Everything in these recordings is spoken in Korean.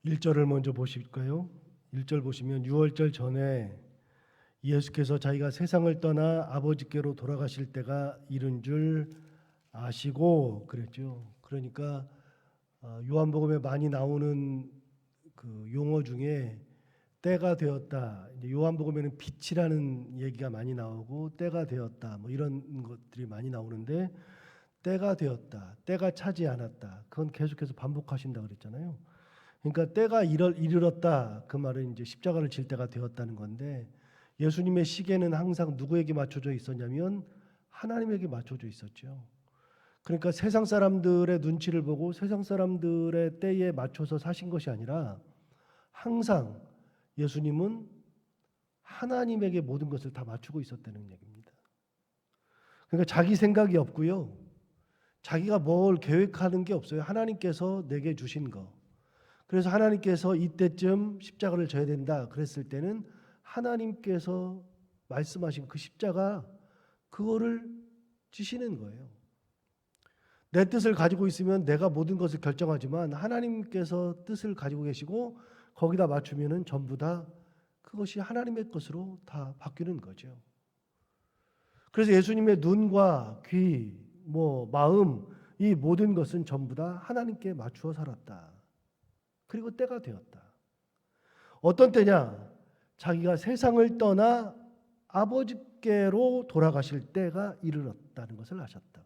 1절을 먼저 보실까요? 1절 보시면 유월절 전에 예수께서 자기가 세상을 떠나 아버지께로 돌아가실 때가 이른 줄 아시고 그랬죠. 그러니까 요한복음에 많이 나오는 그 용어 중에 때가 되었다. 이제 요한복음에는 빛이라는 얘기가 많이 나오고 때가 되었다. 뭐 이런 것들이 많이 나오는데 때가 되었다. 때가 차지 않았다. 그건 계속해서 반복하신다 그랬잖아요. 그러니까 때가 이르렀다. 그 말은 이제 십자가를 질 때가 되었다는 건데 예수님의 시계는 항상 누구에게 맞춰져 있었냐면 하나님에게 맞춰져 있었죠. 그러니까 세상 사람들의 눈치를 보고 세상 사람들의 때에 맞춰서 사신 것이 아니라 항상 예수님은 하나님에게 모든 것을 다 맞추고 있었다는 얘기입니다. 그러니까 자기 생각이 없고요. 자기가 뭘 계획하는 게 없어요. 하나님께서 내게 주신 거. 그래서 하나님께서 이때쯤 십자가를 져야 된다 그랬을 때는 하나님께서 말씀하신 그 십자가 그거를 지시는 거예요. 내 뜻을 가지고 있으면 내가 모든 것을 결정하지만 하나님께서 뜻을 가지고 계시고 거기다 맞추면은 전부 다 그것이 하나님의 것으로 다 바뀌는 거죠. 그래서 예수님의 눈과 귀, 마음 이 모든 것은 전부 다 하나님께 맞추어 살았다. 그리고 때가 되었다. 어떤 때냐? 자기가 세상을 떠나 아버지께로 돌아가실 때가 이르렀다는 것을 아셨다.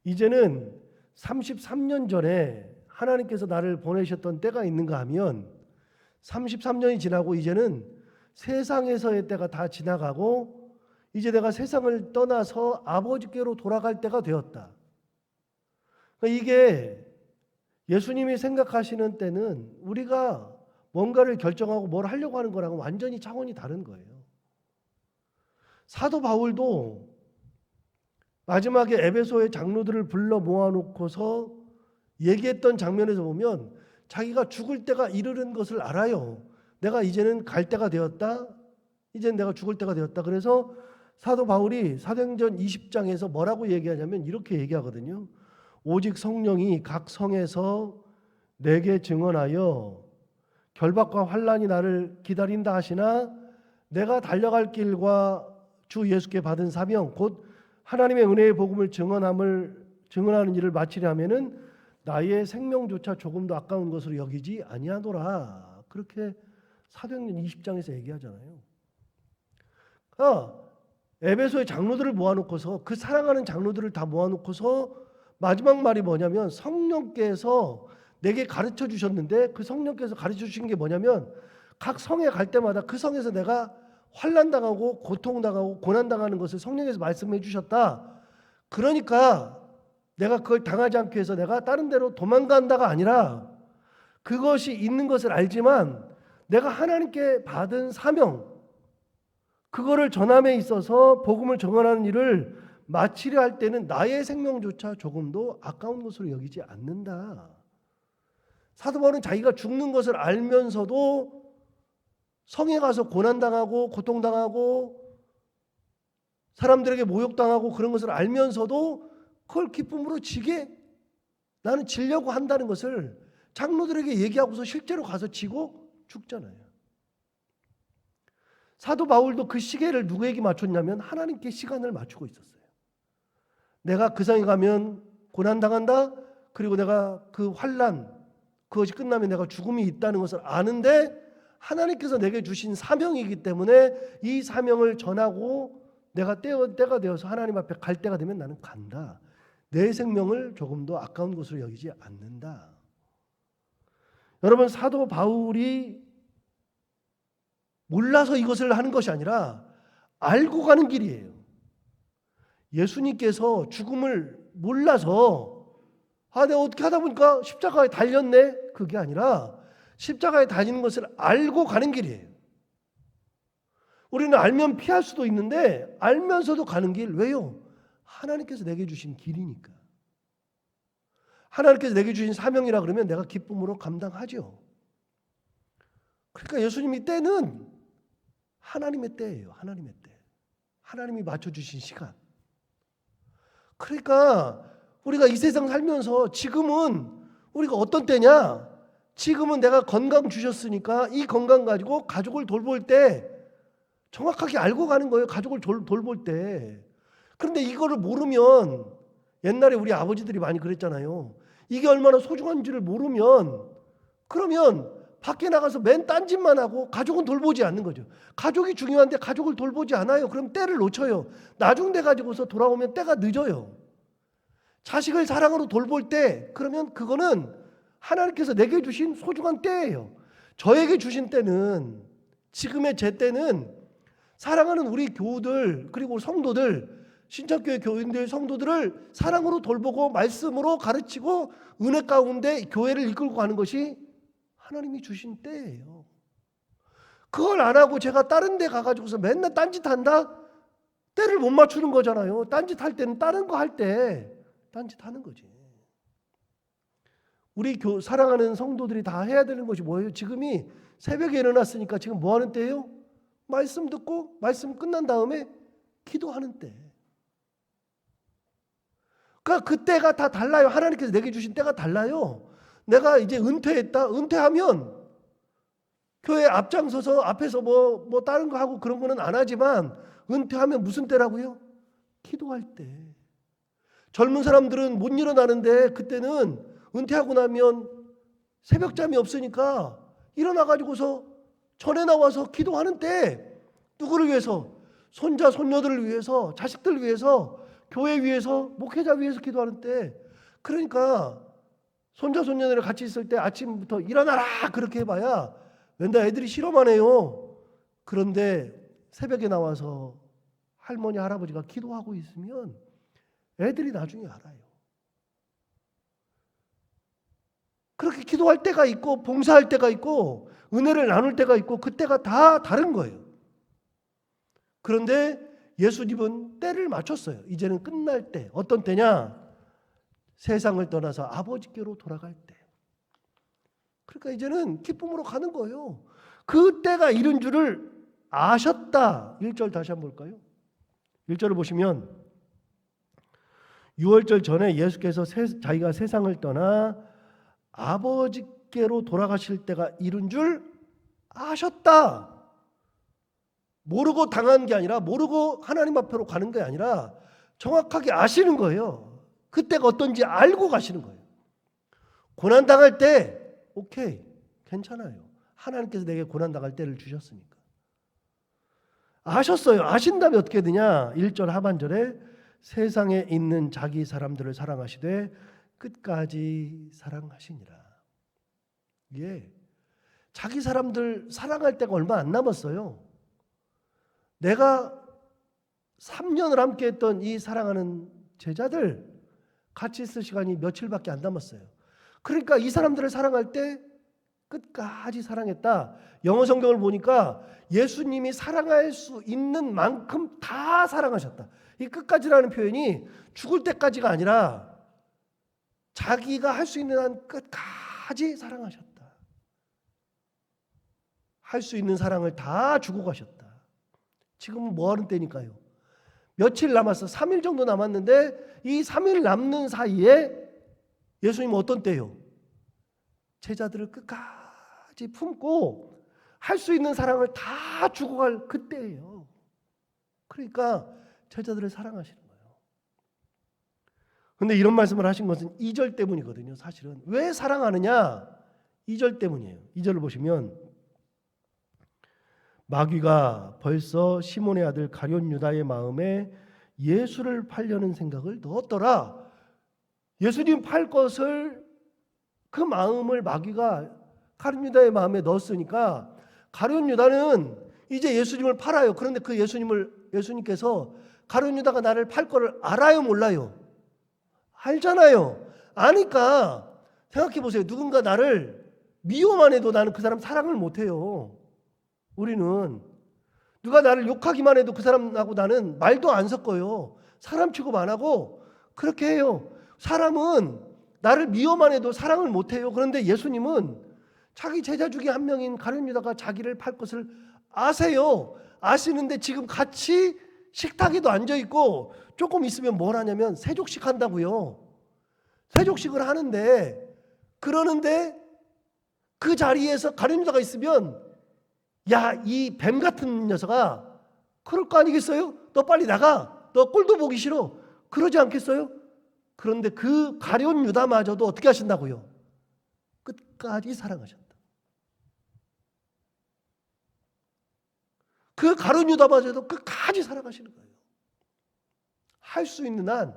이제는 33년 전에 하나님께서 나를 보내셨던 때가 있는가 하면 33년이 지나고 이제는 세상에서의 때가 다 지나가고 이제 내가 세상을 떠나서 아버지께로 돌아갈 때가 되었다. 그러니까 이게 예수님이 생각하시는 때는 우리가 뭔가를 결정하고 뭘 하려고 하는 거랑은 완전히 차원이 다른 거예요. 사도 바울도 마지막에 에베소의 장로들을 불러 모아놓고서 얘기했던 장면에서 보면 자기가 죽을 때가 이르는 것을 알아요. 내가 이제는 갈 때가 되었다. 이제는 내가 죽을 때가 되었다. 그래서 사도 바울이 사도행전 20장에서 뭐라고 얘기하냐면 이렇게 얘기하거든요. 오직 성령이 각 성에서 내게 증언하여 결박과 환난이 나를 기다린다 하시나 내가 달려갈 길과 주 예수께 받은 사명 곧 하나님의 은혜의 복음을 증언하는 일을 마치려면은 나의 생명조차 조금도 아까운 것으로 여기지 아니하노라. 그렇게 사도행전 20장에서 얘기하잖아요. 에베소의 장로들을 모아놓고서 그 사랑하는 장로들을 다 모아놓고서 마지막 말이 뭐냐면 성령께서 내게 가르쳐 주셨는데 그 성령께서 가르쳐 주신 게 뭐냐면 각 성에 갈 때마다 그 성에서 내가 환난당하고 고통당하고 고난당하는 것을 성령께서 말씀해 주셨다. 그러니까 내가 그걸 당하지 않기 위해서 내가 다른 데로 도망간다가 아니라 그것이 있는 것을 알지만 내가 하나님께 받은 사명 그거를 전함에 있어서 복음을 전하는 일을 마치려 할 때는 나의 생명조차 조금도 아까운 것으로 여기지 않는다. 사도 바울은 자기가 죽는 것을 알면서도 성에 가서 고난당하고 고통당하고 사람들에게 모욕당하고 그런 것을 알면서도 그걸 기쁨으로 지게 나는 지려고 한다는 것을 장로들에게 얘기하고서 실제로 가서 지고 죽잖아요. 사도 바울도 그 시계를 누구에게 맞췄냐면 하나님께 시간을 맞추고 있었어요. 내가 그 성에 가면 고난당한다. 그리고 내가 그 환난 그것이 끝나면 내가 죽음이 있다는 것을 아는데 하나님께서 내게 주신 사명이기 때문에 이 사명을 전하고 내가 때가 되어서 하나님 앞에 갈 때가 되면 나는 간다. 내 생명을 조금도 아까운 것으로 여기지 않는다. 여러분 사도 바울이 몰라서 이것을 하는 것이 아니라 알고 가는 길이에요. 예수님께서 죽음을 몰라서 내가 어떻게 하다 보니까 십자가에 달렸네. 그게 아니라 십자가에 달리는 것을 알고 가는 길이에요. 우리는 알면 피할 수도 있는데 알면서도 가는 길. 왜요? 하나님께서 내게 주신 길이니까. 하나님께서 내게 주신 사명이라 그러면 내가 기쁨으로 감당하죠. 그러니까 예수님이 때는 하나님의 때예요. 하나님의 때. 하나님이 맞춰주신 시간. 그러니까 우리가 이 세상 살면서 지금은 우리가 어떤 때냐? 지금은 내가 건강 주셨으니까 이 건강 가지고 가족을 돌볼 때 정확하게 알고 가는 거예요. 가족을 돌볼 때. 그런데 이거를 모르면, 옛날에 우리 아버지들이 많이 그랬잖아요. 이게 얼마나 소중한지를 모르면, 그러면 밖에 나가서 맨 딴짓만 하고 가족은 돌보지 않는 거죠. 가족이 중요한데 가족을 돌보지 않아요. 그럼 때를 놓쳐요. 나중 돼 가지고서 돌아오면 때가 늦어요. 자식을 사랑으로 돌볼 때, 그러면 그거는 하나님께서 내게 주신 소중한 때예요. 저에게 주신 때는, 지금의 제 때는 사랑하는 우리 교우들, 그리고 성도들, 신천교회 교인들, 성도들을 사랑으로 돌보고 말씀으로 가르치고 은혜 가운데 교회를 이끌고 가는 것이 하나님이 주신 때예요. 그걸 안 하고 제가 다른 데 가가지고서 맨날 딴짓한다? 때를 못 맞추는 거잖아요. 딴짓할 때는 다른 거 할 때 딴짓하는 거지. 우리 사랑하는 성도들이 다 해야 되는 것이 뭐예요? 지금이 새벽에 일어났으니까 지금 뭐 하는 때예요? 말씀 듣고 말씀 끝난 다음에 기도하는 때. 그러니까 그 때가 다 달라요. 하나님께서 내게 주신 때가 달라요. 내가 이제 은퇴했다. 은퇴하면 교회 앞장서서 앞에서 뭐 다른 거 하고 그런 거는 안 하지만, 은퇴하면 무슨 때라고요? 기도할 때. 젊은 사람들은 못 일어나는데, 그때는 은퇴하고 나면 새벽잠이 없으니까 일어나가지고서 전에 나와서 기도하는 때, 누구를 위해서? 손자 손녀들을 위해서, 자식들 위해서, 교회 위해서, 목회자 위해서 기도하는 때. 그러니까 손자 손녀들이 같이 있을 때 아침부터 일어나라 그렇게 해봐야 맨날 애들이 실험만 해요. 그런데 새벽에 나와서 할머니 할아버지가 기도하고 있으면 애들이 나중에 알아요. 그렇게 기도할 때가 있고 봉사할 때가 있고 은혜를 나눌 때가 있고, 그때가 다 다른 거예요. 그런데 예수님은 때를 맞췄어요. 이제는 끝날 때. 어떤 때냐? 세상을 떠나서 아버지께로 돌아갈 때. 그러니까 이제는 기쁨으로 가는 거예요. 그 때가 이른 줄을 아셨다. 1절 다시 한번 볼까요? 1절을 보시면, 유월절 전에 예수께서 자기가 세상을 떠나 아버지께로 돌아가실 때가 이른 줄 아셨다. 모르고 당한 게 아니라, 모르고 하나님 앞으로 가는 게 아니라 정확하게 아시는 거예요. 그때가 어떤지 알고 가시는 거예요. 고난당할 때 오케이, 괜찮아요. 하나님께서 내게 고난당할 때를 주셨으니까. 아셨어요. 아신다면 어떻게 되냐? 1절 하반절에 세상에 있는 자기 사람들을 사랑하시되 끝까지 사랑하시니라. 예, 자기 사람들 사랑할 때가 얼마 안 남았어요. 내가 3년을 함께 했던 이 사랑하는 제자들 같이 있을 시간이 며칠밖에 안 남았어요. 그러니까 이 사람들을 사랑할 때 끝까지 사랑했다. 영어 성경을 보니까 예수님이 사랑할 수 있는 만큼 다 사랑하셨다. 이 끝까지라는 표현이 죽을 때까지가 아니라 자기가 할 수 있는 한 끝까지 사랑하셨다. 할 수 있는 사랑을 다 주고 가셨다. 지금은 뭐 하는 때니까요? 며칠 남았어. 3일 정도 남았는데 이 3일 남는 사이에 예수님은 어떤 때요? 제자들을 끝까지 품고 할 수 있는 사랑을 다 주고 갈 그때예요. 그러니까 제자들을 사랑하시는 거예요. 그런데 이런 말씀을 하신 것은 2절 때문이거든요. 사실은 왜 사랑하느냐? 2절 때문이에요. 2절을 보시면, 마귀가 벌써 시몬의 아들 가룟 유다의 마음에 예수를 팔려는 생각을 넣었더라. 예수님 팔 것을, 그 마음을 마귀가 가룟 유다의 마음에 넣었으니까 가룟 유다는 이제 예수님을 팔아요. 그런데 그 예수님께서 가룟 유다가 나를 팔 거를 알아요, 몰라요? 알잖아요. 아니까 생각해 보세요. 누군가 나를 미워만 해도 나는 그 사람 사랑을 못 해요. 우리는 누가 나를 욕하기만 해도 그 사람하고 나는 말도 안 섞어요. 사람 취급 안 하고 그렇게 해요. 사람은 나를 미워만 해도 사랑을 못 해요. 그런데 예수님은 자기 제자 중에 한 명인 가룟 유다가 자기를 팔 것을 아세요. 아시는데 지금 같이 식탁에도 앉아 있고 조금 있으면 뭘 하냐면 세족식 한다고요. 세족식을 하는데, 그러는데 그 자리에서 가룟 유다가 있으면 야, 이 뱀 같은 녀석아, 그럴 거 아니겠어요? 너 빨리 나가. 너 꼴도 보기 싫어. 그러지 않겠어요? 그런데 그 가룟 유다마저도 어떻게 하신다고요? 끝까지 사랑하셨다. 그 가룟 유다마저도 끝까지 사랑하시는 거예요. 할 수 있는 한,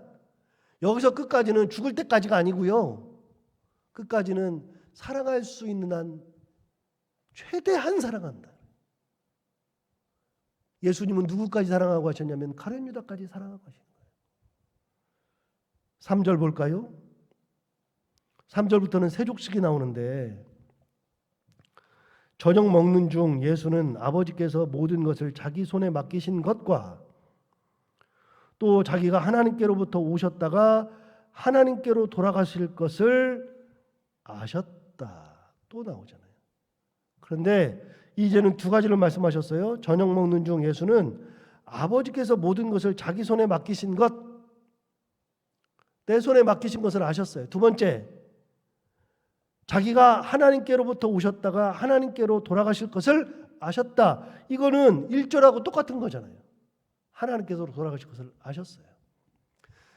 여기서 끝까지는 죽을 때까지가 아니고요. 끝까지는 사랑할 수 있는 한 최대한 사랑한다. 예수님은 누구까지 사랑하고 하셨냐면 가룟 유다까지 사랑하고 하신 거예요. 3절 볼까요? 3절부터는 세족식이 나오는데, 저녁 먹는 중 예수는 아버지께서 모든 것을 자기 손에 맡기신 것과 또 자기가 하나님께로부터 오셨다가 하나님께로 돌아가실 것을 아셨다. 또 나오잖아요. 그런데 이제는 두 가지를 말씀하셨어요. 저녁 먹는 중 예수는 아버지께서 모든 것을 자기 손에 맡기신 것, 내 손에 맡기신 것을 아셨어요. 두 번째, 자기가 하나님께로부터 오셨다가 하나님께로 돌아가실 것을 아셨다. 이거는 1절하고 똑같은 거잖아요. 하나님께서 돌아가실 것을 아셨어요.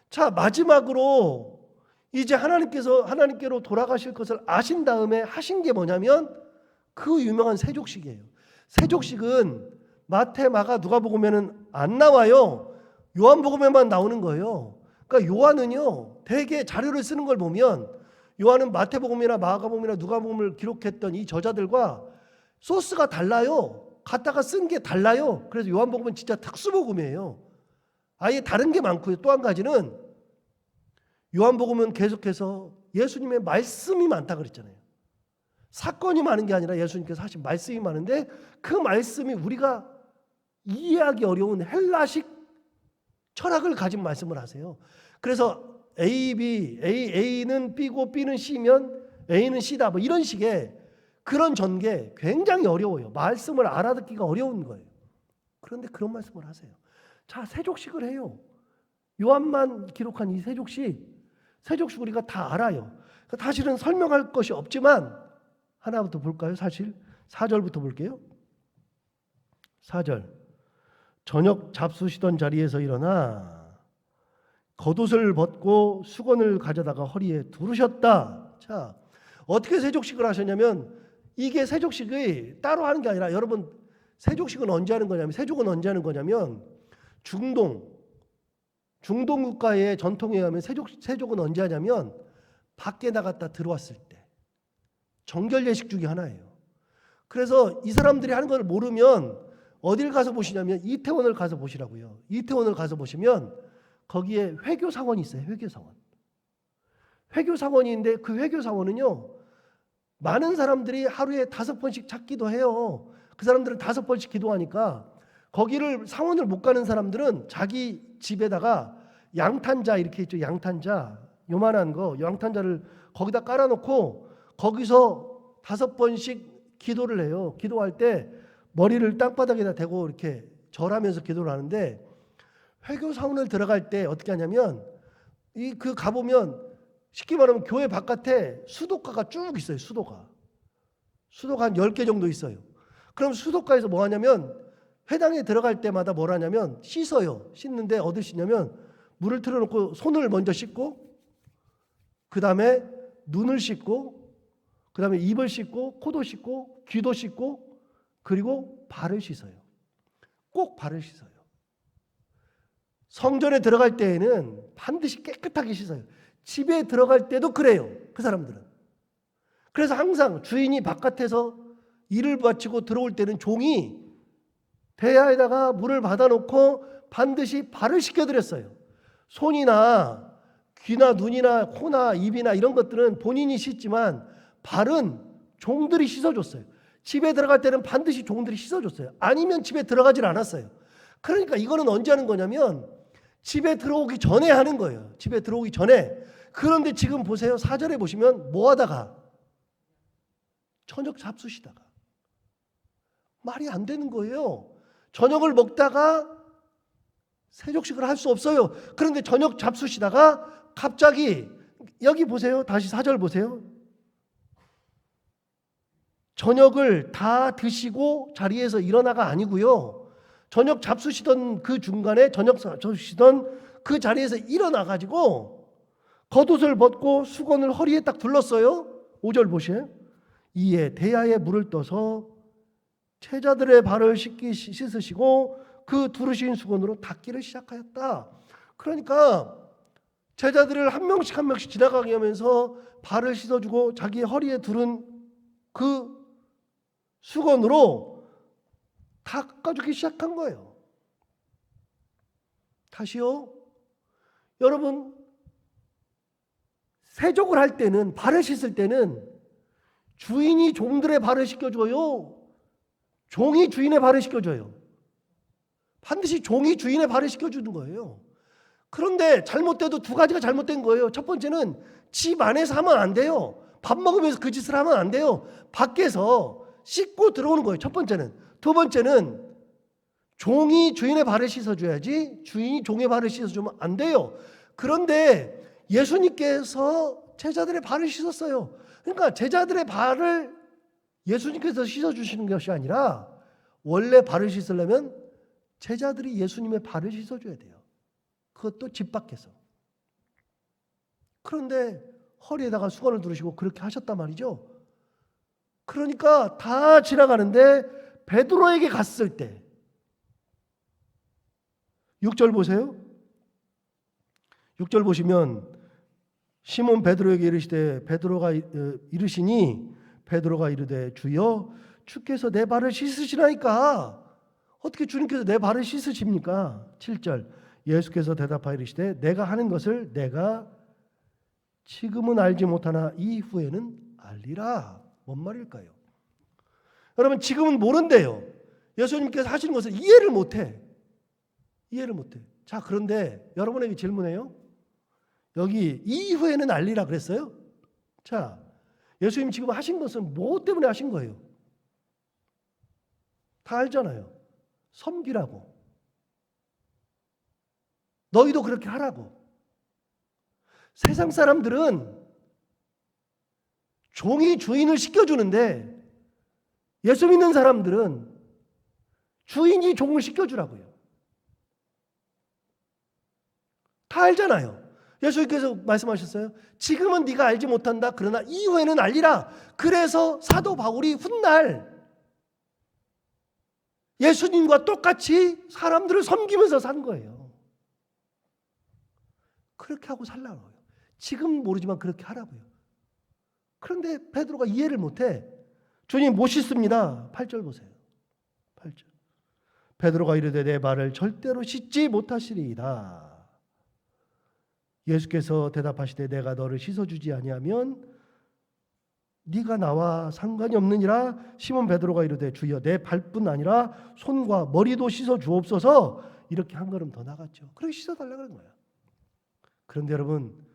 자, 마지막으로 이제 하나님께로 돌아가실 것을 아신 다음에 하신 게 뭐냐면 그 유명한 세족식이에요. 세족식은 마태, 마가, 누가복음에는 안 나와요. 요한복음에만 나오는 거예요. 그러니까 요한은요, 대개 자료를 쓰는 걸 보면 요한은 마태복음이나 마가복음이나 누가복음을 기록했던 이 저자들과 소스가 달라요. 갖다가 쓴 게 달라요. 그래서 요한복음은 진짜 특수복음이에요. 아예 다른 게 많고요. 또 한 가지는 요한복음은 계속해서 예수님의 말씀이 많다 그랬잖아요. 사건이 많은 게 아니라 예수님께서 하신 말씀이 많은데 그 말씀이 우리가 이해하기 어려운 헬라식 철학을 가진 말씀을 하세요. 그래서 A는 B고 B는 C면 A는 C다 뭐 이런 식의 그런 전개 굉장히 어려워요. 말씀을 알아듣기가 어려운 거예요. 그런데 그런 말씀을 하세요. 자, 세족식을 해요. 요한만 기록한 이 세족식 우리가 다 알아요. 사실은 설명할 것이 없지만 하나부터 볼까요? 사실 4절부터 볼게요. 4절, 저녁 잡수시던 자리에서 일어나 겉옷을 벗고 수건을 가져다가 허리에 두르셨다. 자, 어떻게 세족식을 하셨냐면 이게 세족식이 따로 하는 게 아니라 여러분 세족식은 언제 하는 거냐면 세족은 언제 하는 거냐면 중동 국가의 전통에 의하면 세족은 언제 하냐면 밖에 나갔다 들어왔을 때 정결 예식 중에 하나예요. 그래서 이 사람들이 하는 걸 모르면 어딜 가서 보시냐면 이태원을 가서 보시라고요. 이태원을 가서 보시면 거기에 회교사원이 있어요. 회교사원이 있는데 그 회교사원은요 많은 사람들이 하루에 5번씩 찾기도 해요. 그 사람들은 5번씩 기도하니까 거기를 사원을 못 가는 사람들은 자기 집에다가 양탄자 이렇게 있죠. 양탄자 요만한 거 양탄자를 거기다 깔아놓고 거기서 5번씩 기도를 해요. 기도할 때 머리를 땅바닥에다 대고 이렇게 절하면서 기도를 하는데 회교 사원을 들어갈 때 어떻게 하냐면 그 가보면 쉽게 말하면 교회 바깥에 수도가가 쭉 있어요. 수도가 한 10개 정도 있어요. 그럼 수도가에서 뭐 하냐면 회당에 들어갈 때마다 뭘 하냐면 씻어요. 씻는데 어디 씻냐면 물을 틀어놓고 손을 먼저 씻고 그 다음에 눈을 씻고 그 다음에 입을 씻고 코도 씻고 귀도 씻고 그리고 발을 씻어요. 꼭 발을 씻어요. 성전에 들어갈 때에는 반드시 깨끗하게 씻어요. 집에 들어갈 때도 그래요. 그 사람들은. 그래서 항상 주인이 바깥에서 일을 마치고 들어올 때는 종이 대야에다가 물을 받아놓고 반드시 발을 씻겨드렸어요. 손이나 귀나 눈이나 코나 입이나 이런 것들은 본인이 씻지만 발은 종들이 씻어줬어요. 집에 들어갈 때는 반드시 종들이 씻어줬어요. 아니면 집에 들어가질 않았어요. 그러니까 이거는 언제 하는 거냐면 집에 들어오기 전에 하는 거예요. 집에 들어오기 전에. 그런데 지금 보세요. 4절에 보시면 뭐 하다가? 저녁 잡수시다가. 말이 안 되는 거예요. 저녁을 먹다가 세족식을 할 수 없어요. 그런데 저녁 잡수시다가 갑자기 여기 보세요. 다시 4절 보세요. 저녁을 다 드시고 자리에서 일어나가 아니고요. 저녁 잡수시던 그 중간에 저녁 잡수시던 그 자리에서 일어나가지고 겉옷을 벗고 수건을 허리에 딱 둘렀어요. 5절 보세요. 이에 대야에 물을 떠서 제자들의 발을 씻으시고 그 두르신 수건으로 닦기를 시작하였다. 그러니까 제자들을 한 명씩 한 명씩 지나가게 하면서 발을 씻어주고 자기의 허리에 두른 그 수건으로 닦아주기 시작한 거예요. 다시요. 여러분, 세족을 할 때는, 발을 씻을 때는 주인이 종들의 발을 씻겨줘요? 종이 주인의 발을 씻겨줘요? 반드시 종이 주인의 발을 씻겨주는 거예요. 그런데 잘못돼도 두 가지가 잘못된 거예요. 첫 번째는 집 안에서 하면 안 돼요. 밥 먹으면서 그 짓을 하면 안 돼요. 밖에서 씻고 들어오는 거예요. 첫 번째는. 두 번째는 종이 주인의 발을 씻어줘야지 주인이 종의 발을 씻어주면 안 돼요. 그런데 예수님께서 제자들의 발을 씻었어요. 그러니까 제자들의 발을 예수님께서 씻어주시는 것이 아니라 원래 발을 씻으려면 제자들이 예수님의 발을 씻어줘야 돼요. 그것도 집 밖에서. 그런데 허리에다가 수건을 두르시고 그렇게 하셨단 말이죠. 그러니까 다 지나가는데 베드로에게 갔을 때 6절 보세요. 6절 보시면 시몬 베드로에게 이르시되 베드로가 이르시니 베드로가 이르되 주여 주께서 내 발을 씻으시나이까. 어떻게 주님께서 내 발을 씻으십니까? 7절 예수께서 대답하여 이르시되 내가 하는 것을 내가 지금은 알지 못하나 이후에는 알리라. 뭔 말일까요? 여러분, 지금은 모른대요. 예수님께서 하시는 것을 이해를 못해. 이해를 못해. 자, 그런데 여러분에게 질문해요. 여기 이후에는 알리라 그랬어요? 자, 예수님 지금 하신 것은 뭐 때문에 하신 거예요? 다 알잖아요. 섬기라고. 너희도 그렇게 하라고. 세상 사람들은 종이 주인을 시켜주는데 예수 믿는 사람들은 주인이 종을 시켜주라고요. 다 알잖아요. 예수님께서 말씀하셨어요. 지금은 네가 알지 못한다. 그러나 이후에는 알리라. 그래서 사도 바울이 훗날 예수님과 똑같이 사람들을 섬기면서 산 거예요. 그렇게 하고 살라고요. 지금 모르지만 그렇게 하라고요. 그런데 베드로가 이해를 못해. 주님 못 씻습니다. 8절 보세요. 8절. 베드로가 이르되 내 발을 절대로 씻지 못하시리이다. 예수께서 대답하시되 내가 너를 씻어주지 아니하면 네가 나와 상관이 없느니라. 시몬 베드로가 이르되 주여 내 발뿐 아니라 손과 머리도 씻어 주옵소서. 이렇게 한 걸음 더 나갔죠. 그렇게 씻어달라고 하는 거야. 그런데 여러분,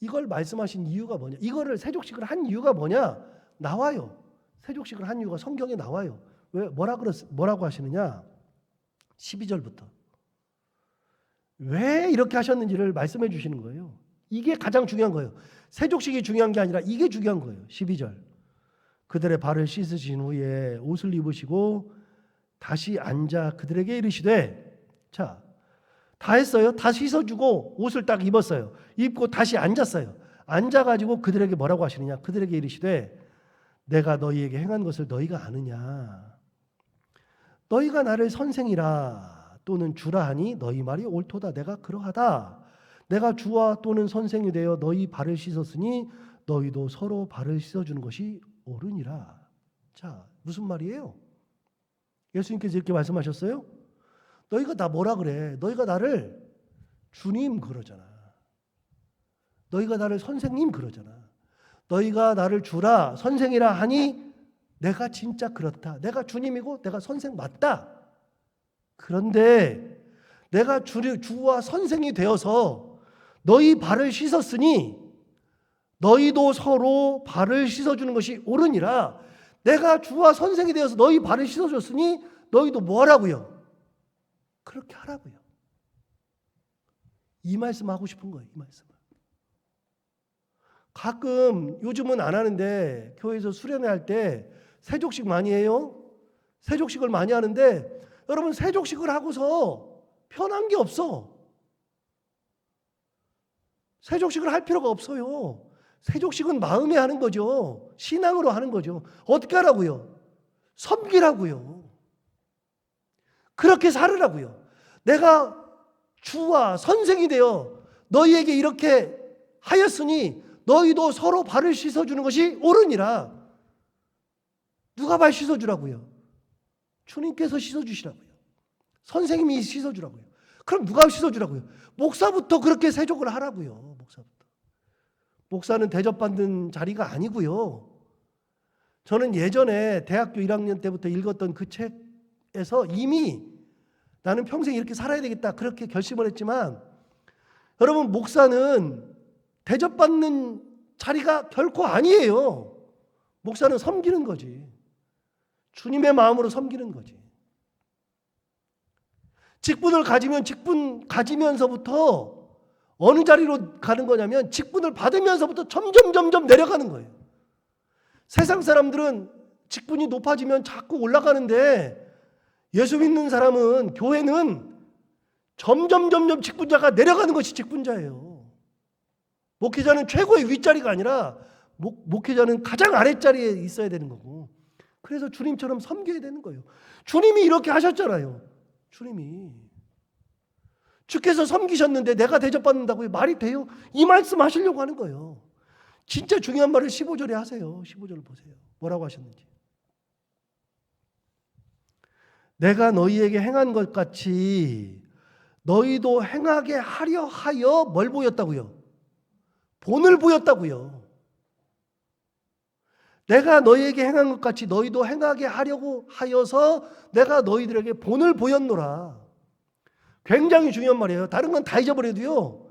이걸 말씀하신 이유가 뭐냐? 이거를 세족식을 한 이유가 뭐냐? 나와요. 세족식을 한 이유가 성경에 나와요. 왜 뭐라고 하시느냐? 12절부터. 왜 이렇게 하셨는지를 말씀해 주시는 거예요. 이게 가장 중요한 거예요. 세족식이 중요한 게 아니라 이게 중요한 거예요. 12절. 그들의 발을 씻으신 후에 옷을 입으시고 다시 앉아 그들에게 이르시되, 자, 다 했어요. 다 씻어주고 옷을 딱 입었어요. 입고 다시 앉았어요. 앉아가지고 그들에게 뭐라고 하시느냐? 그들에게 이르시되 내가 너희에게 행한 것을 너희가 아느냐? 너희가 나를 선생이라 또는 주라 하니 너희 말이 옳도다. 내가 그러하다. 내가 주와 또는 선생이 되어 너희 발을 씻었으니 너희도 서로 발을 씻어주는 것이 옳으니라. 자, 무슨 말이에요? 예수님께서 이렇게 말씀하셨어요. 너희가 나 뭐라 그래? 너희가 나를 주님 그러잖아. 너희가 나를 선생님 그러잖아. 너희가 나를 주라 선생이라 하니 내가 진짜 그렇다. 내가 주님이고 내가 선생 맞다. 그런데 내가 주와 선생이 되어서 너희 발을 씻었으니 너희도 서로 발을 씻어주는 것이 옳으니라. 내가 주와 선생이 되어서 너희 발을 씻어줬으니 너희도 뭐라고요? 그렇게 하라고요. 이 말씀 하고 싶은 거예요. 이 말씀. 가끔 요즘은 안 하는데 교회에서 수련회 할 때 세족식 많이 해요. 세족식을 많이 하는데 여러분 세족식을 하고서 편한 게 없어. 세족식을 할 필요가 없어요. 세족식은 마음에 하는 거죠. 신앙으로 하는 거죠. 어떻게 하라고요? 섬기라고요. 그렇게 살으라고요. 내가 주와 선생이 되어 너희에게 이렇게 하였으니 너희도 서로 발을 씻어주는 것이 옳으니라. 누가 발 씻어주라고요? 주님께서 씻어주시라고요. 선생님이 씻어주라고요. 그럼 누가 씻어주라고요? 목사부터 그렇게 세족을 하라고요. 목사부터. 목사는 대접받는 자리가 아니고요. 저는 예전에 대학교 1학년 때부터 읽었던 그 책에서 이미 나는 평생 이렇게 살아야 되겠다 그렇게 결심을 했지만 여러분 목사는 대접받는 자리가 결코 아니에요. 목사는 섬기는 거지. 주님의 마음으로 섬기는 거지. 직분을 가지면 직분 가지면서부터 어느 자리로 가는 거냐면 직분을 받으면서부터 점점 내려가는 거예요. 세상 사람들은 직분이 높아지면 자꾸 올라가는데 예수 믿는 사람은 교회는 점점 직분자가 내려가는 것이 직분자예요. 목회자는 최고의 윗자리가 아니라 목회자는 가장 아랫자리에 있어야 되는 거고 그래서 주님처럼 섬겨야 되는 거예요. 주님이 이렇게 하셨잖아요. 주께서 섬기셨는데 내가 대접받는다고 말이 돼요? 이 말씀 하시려고 하는 거예요. 진짜 중요한 말을 15절에 하세요. 15절을 보세요. 뭐라고 하셨는지. 내가 너희에게 행한 것 같이 너희도 행하게 하려 하여 뭘 보였다고요? 본을 보였다고요. 내가 너희에게 행한 것 같이 너희도 행하게 하려고 하여서 내가 너희들에게 본을 보였노라. 굉장히 중요한 말이에요. 다른 건 다 잊어버려도요.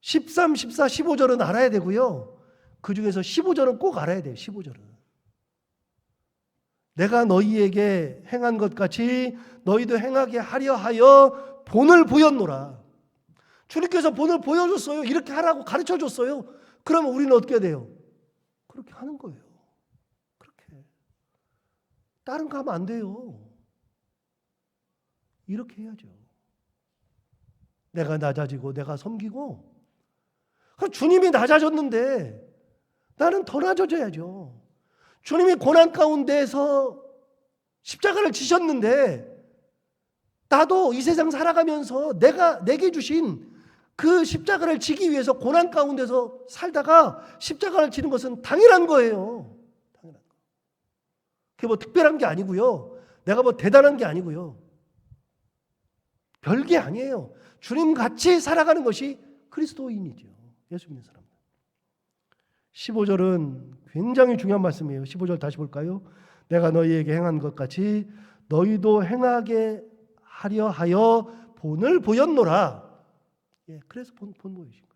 13, 14, 15절은 알아야 되고요. 그 중에서 15절은 꼭 알아야 돼요. 15절은. 내가 너희에게 행한 것 같이 너희도 행하게 하려 하여 본을 보였노라. 주님께서 본을 보여줬어요. 이렇게 하라고 가르쳐줬어요. 그러면 우리는 어떻게 해야 돼요? 그렇게 하는 거예요. 그렇게. 다른 거 하면 안 돼요. 이렇게 해야죠. 내가 낮아지고 내가 섬기고 주님이 낮아졌는데 나는 더 낮아져야죠. 주님이 고난 가운데에서 십자가를 지셨는데 나도 이 세상 살아가면서 내게 주신 그 십자가를 지기 위해서 고난 가운데서 살다가 십자가를 지는 것은 당연한 거예요. 당연한 거. 그게 뭐 특별한 게 아니고요. 내가 뭐 대단한 게 아니고요. 별게 아니에요. 주님 같이 살아가는 것이 그리스도인이죠. 예수 믿는 사람. 15절은 굉장히 중요한 말씀이에요. 15절 다시 볼까요? 내가 너희에게 행한 것 같이 너희도 행하게 하려 하여 본을 보였노라. 예, 그래서 본 보이신 거예요.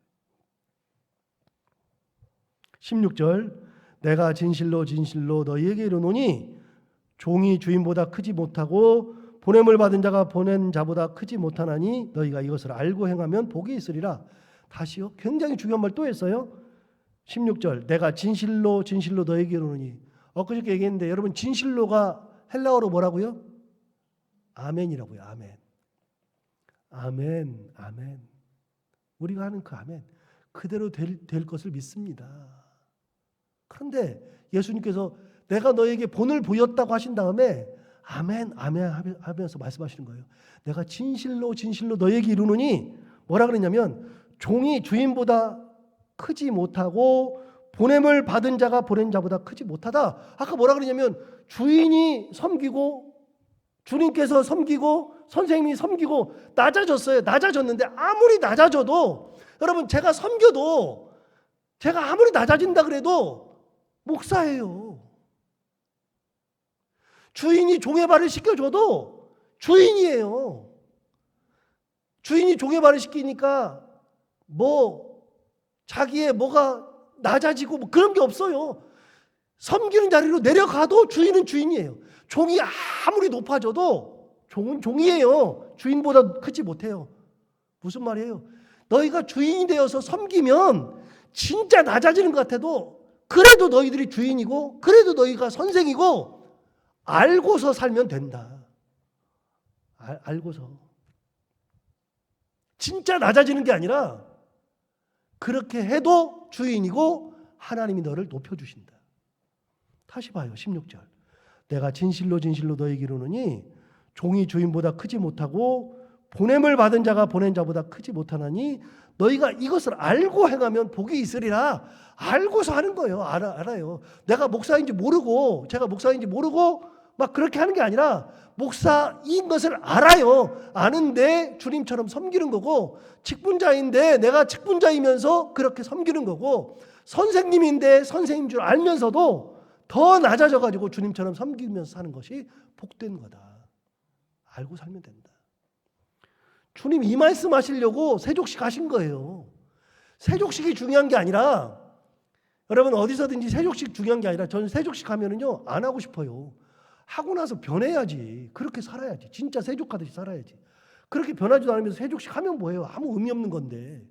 16절 내가 진실로 너희에게 이르노니 종이 주인보다 크지 못하고 보냄을 받은 자가 보낸 자보다 크지 못하나니 너희가 이것을 알고 행하면 복이 있으리라. 다시요. 굉장히 중요한 말 또 했어요. 16절 내가 진실로 너희에게 이르노니 엊그저께 얘기했는데 여러분 진실로가 헬라어로 뭐라고요? 아멘이라고요. 아멘. 우리가 하는 그 아멘 그대로 될 것을 믿습니다. 그런데 예수님께서 내가 너에게 본을 보였다고 하신 다음에 아멘 하면서 말씀하시는 거예요. 내가 진실로 너에게 이르노니 뭐라 그랬냐면 종이 주인보다 크지 못하고 보냄을 받은 자가 보낸 자보다 크지 못하다. 아까 뭐라 그러냐면 주인이 섬기고 주님께서 섬기고 선생님이 섬기고 낮아졌어요. 낮아졌는데 아무리 낮아져도 여러분 제가 섬겨도 제가 아무리 낮아진다 그래도 목사예요. 주인이 종의 발을 씻겨줘도 주인이에요. 주인이 종의 발을 씻기니까 자기의 뭐가 낮아지고 그런 게 없어요. 섬기는 자리로 내려가도 주인은 주인이에요. 종이 아무리 높아져도 종은 종이에요. 주인보다 크지 못해요. 무슨 말이에요? 너희가 주인이 되어서 섬기면 진짜 낮아지는 것 같아도 그래도 너희들이 주인이고 그래도 너희가 선생이고 알고서 살면 된다. 알고서. 진짜 낮아지는 게 아니라 그렇게 해도 주인이고 하나님이 너를 높여주신다. 다시 봐요. 16절. 내가 진실로 진실로 너희에게 이르노니 종이 주인보다 크지 못하고 보냄을 받은 자가 보낸 자보다 크지 못하나니 너희가 이것을 알고 행하면 복이 있으리라. 알고서 하는 거예요. 알아요. 내가 목사인지 모르고 제가 목사인지 모르고 막 그렇게 하는 게 아니라 목사인 것을 알아요. 아는데 주님처럼 섬기는 거고, 직분자인데 내가 직분자이면서 그렇게 섬기는 거고, 선생님인데 선생님인 줄 알면서도 더 낮아져 가지고 주님처럼 섬기면서 사는 것이 복된 거다. 알고 살면 된다. 주님 이 말씀 하시려고 세족식 하신 거예요. 세족식이 중요한 게 아니라, 여러분 어디서든지 세족식 중요한 게 아니라, 저는 세족식 하면은요 안 하고 싶어요. 하고 나서 변해야지. 그렇게 살아야지. 진짜 세족하듯이 살아야지. 그렇게 변하지도 않으면서 세족식 하면 뭐예요? 아무 의미 없는 건데.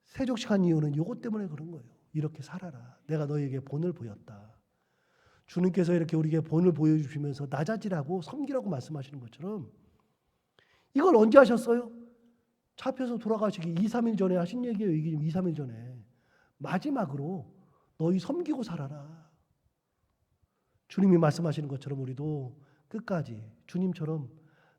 세족식 한 이유는 이것 때문에 그런 거예요. 이렇게 살아라. 내가 너에게 본을 보였다. 주님께서 이렇게 우리에게 본을 보여주시면서 낮아지라고 섬기라고 말씀하시는 것처럼, 이걸 언제 하셨어요? 잡혀서 돌아가시기 2-3일 전에 하신 얘기예요. 이게 2-3일 전에. 마지막으로 너희 섬기고 살아라. 주님이 말씀하시는 것처럼 우리도 끝까지 주님처럼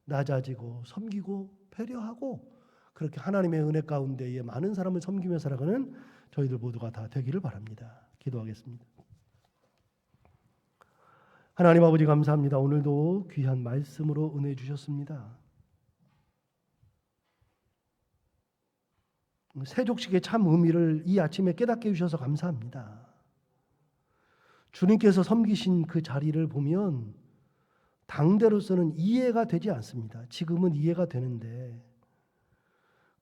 낮아지고 섬기고 배려하고 그렇게 하나님의 은혜 가운데에 많은 사람을 섬기며 살아가는 저희들 모두가 다 되기를 바랍니다. 기도하겠습니다. 하나님 아버지 감사합니다. 오늘도 귀한 말씀으로 은혜 주셨습니다. 세족식의 참 의미를 이 아침에 깨닫게 해주셔서 감사합니다. 주님께서 섬기신 그 자리를 보면 당대로서는 이해가 되지 않습니다. 지금은 이해가 되는데,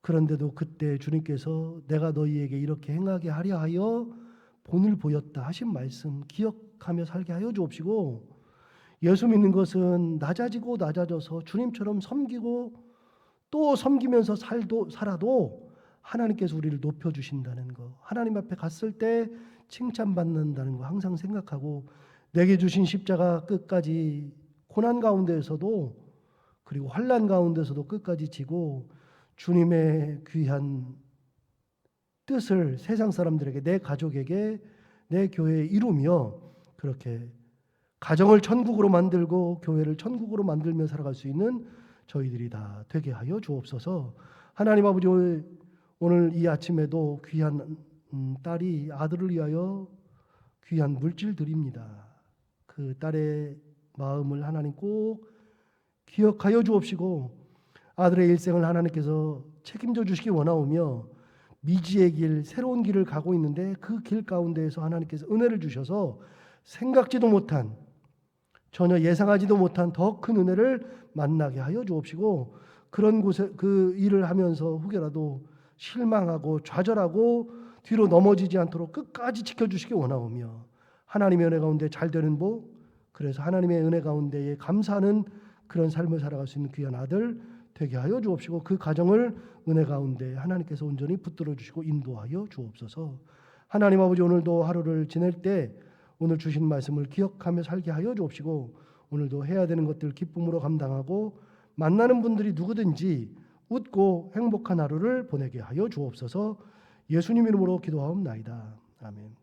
그런데도 그때 주님께서 내가 너희에게 이렇게 행하게 하려 하여 본을 보였다 하신 말씀 기억하며 살게 하여 주옵시고, 예수 믿는 것은 낮아지고 낮아져서 주님처럼 섬기고 또 섬기면서 살아도 하나님께서 우리를 높여주신다는 거, 하나님 앞에 갔을 때 칭찬받는다는 거 항상 생각하고, 내게 주신 십자가 끝까지 고난 가운데에서도 그리고 환난 가운데서도 끝까지 지고 주님의 귀한 뜻을 세상 사람들에게, 내 가족에게, 내 교회에 이루며 그렇게 가정을 천국으로 만들고 교회를 천국으로 만들며 살아갈 수 있는 저희들이 다 되게 하여 주옵소서. 하나님 아버지, 오늘 이 아침에도 귀한 딸이 아들을 위하여 귀한 물질 드립니다. 그 딸의 마음을 하나님 꼭 기억하여 주옵시고, 아들의 일생을 하나님께서 책임져 주시기 원하오며, 미지의 길, 새로운 길을 가고 있는데 그 길 가운데에서 하나님께서 은혜를 주셔서 생각지도 못한, 전혀 예상하지도 못한 더 큰 은혜를 만나게 하여 주옵시고, 그런 곳에 그 일을 하면서 혹여라도 실망하고 좌절하고 뒤로 넘어지지 않도록 끝까지 지켜주시기 원하오며, 하나님의 은혜 가운데 잘 되는 복, 그래서 하나님의 은혜 가운데에 감사하는 그런 삶을 살아갈 수 있는 귀한 아들 되게 하여 주옵시고, 그 가정을 은혜 가운데 하나님께서 온전히 붙들어 주시고 인도하여 주옵소서. 하나님 아버지, 오늘도 하루를 지낼 때 오늘 주신 말씀을 기억하며 살게 하여 주옵시고, 오늘도 해야 되는 것들 기쁨으로 감당하고 만나는 분들이 누구든지 웃고 행복한 하루를 보내게 하여 주옵소서. 예수님 이름으로 기도하옵나이다. 아멘.